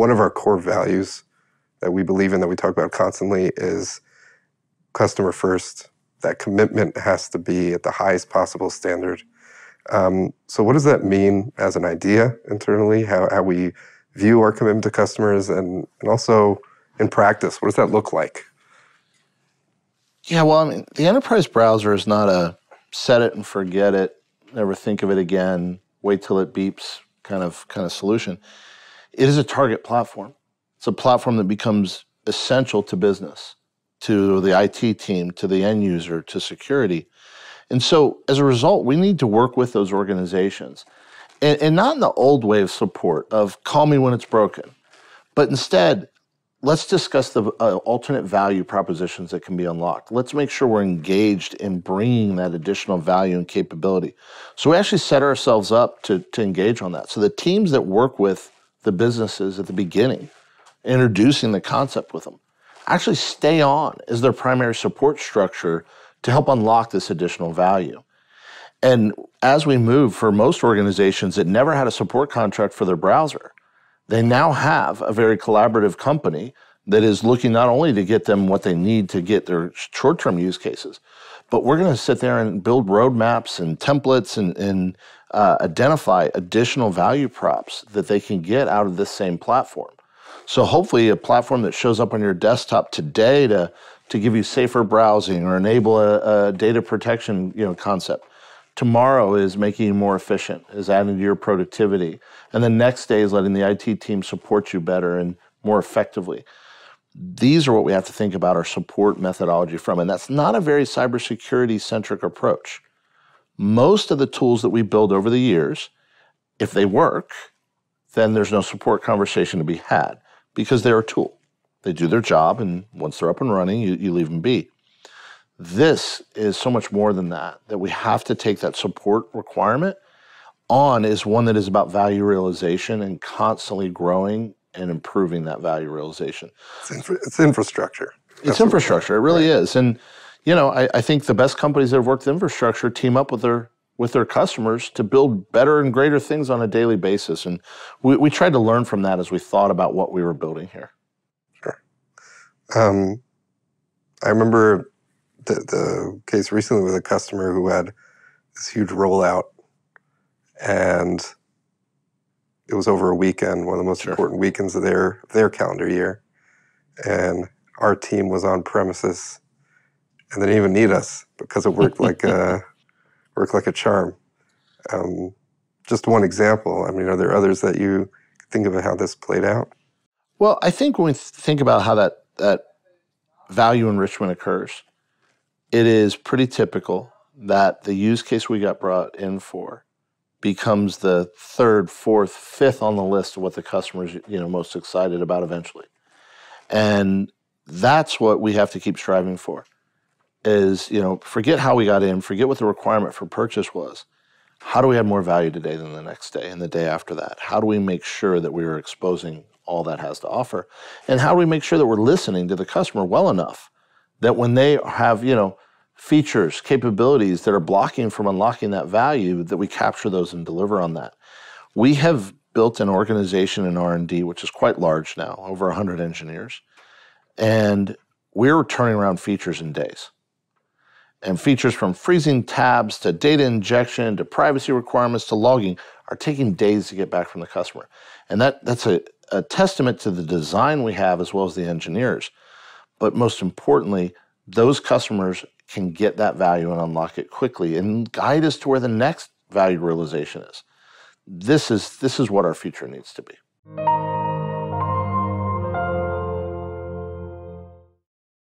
one of our core values that we believe in, that we talk about constantly, is customer first. That commitment has to be at the highest possible standard. So what does that mean as an idea internally, how we view our commitment to customers, and also in practice, what does that look like? Yeah, well, I mean, the enterprise browser is not a set it and forget it, never think of it again, wait till it beeps kind of solution. It is a target platform. It's a platform that becomes essential to business, to the IT team, to the end user, to security. And so as a result, we need to work with those organizations. And not in the old way of support, of call me when it's broken, but instead, let's discuss the alternate value propositions that can be unlocked. Let's make sure we're engaged in bringing that additional value and capability. So we actually set ourselves up to engage on that. So the teams that work with the businesses at the beginning, introducing the concept with them, actually stay on as their primary support structure to help unlock this additional value. And as we move, for most organizations that never had a support contract for their browser, they now have a very collaborative company that is looking not only to get them what they need to get their short-term use cases, but we're going to sit there and build roadmaps and templates and identify additional value props that they can get out of this same platform. So hopefully a platform that shows up on your desktop today to give you safer browsing or enable a data protection concept, tomorrow is making you more efficient, is adding to your productivity. And the next day is letting the IT team support you better and more effectively. These are what we have to think about our support methodology from. And that's not a very cybersecurity-centric approach. Most of the tools that we build over the years, if they work, then there's no support conversation to be had because they're a tool. They do their job, and once they're up and running, you leave them be. This is so much more than that we have to take that support requirement on as one that is about value realization and constantly growing and improving that value realization. It's infrastructure. It's infrastructure. It really is. And, I think the best companies that have worked with infrastructure team up with their customers to build better and greater things on a daily basis. And we tried to learn from that as we thought about what we were building here. Sure. I remember the case recently with a customer who had this huge rollout, and it was over a weekend, one of the most important weekends of their calendar year. And our team was on premises, and they didn't even need us because it worked like a charm. Just one example. I mean, are there others that you think of how this played out? Well, I think when we think about how that value enrichment occurs, it is pretty typical that the use case we got brought in for becomes the third, fourth, fifth on the list of what the customer's most excited about eventually. And that's what we have to keep striving for is, forget how we got in, forget what the requirement for purchase was. How do we have more value today than the next day and the day after that? How do we make sure that we are exposing all that has to offer? And how do we make sure that we're listening to the customer well enough that when they have, features, capabilities that are blocking from unlocking that value, that we capture those and deliver on that? We have built an organization in R&D, which is quite large now, over 100 engineers, and we're turning around features in days. And features from freezing tabs to data injection to privacy requirements to logging are taking days to get back from the customer. And that's a testament to the design we have as well as the engineers. But most importantly, those customers can get that value and unlock it quickly and guide us to where the next value realization is. This is what our future needs to be.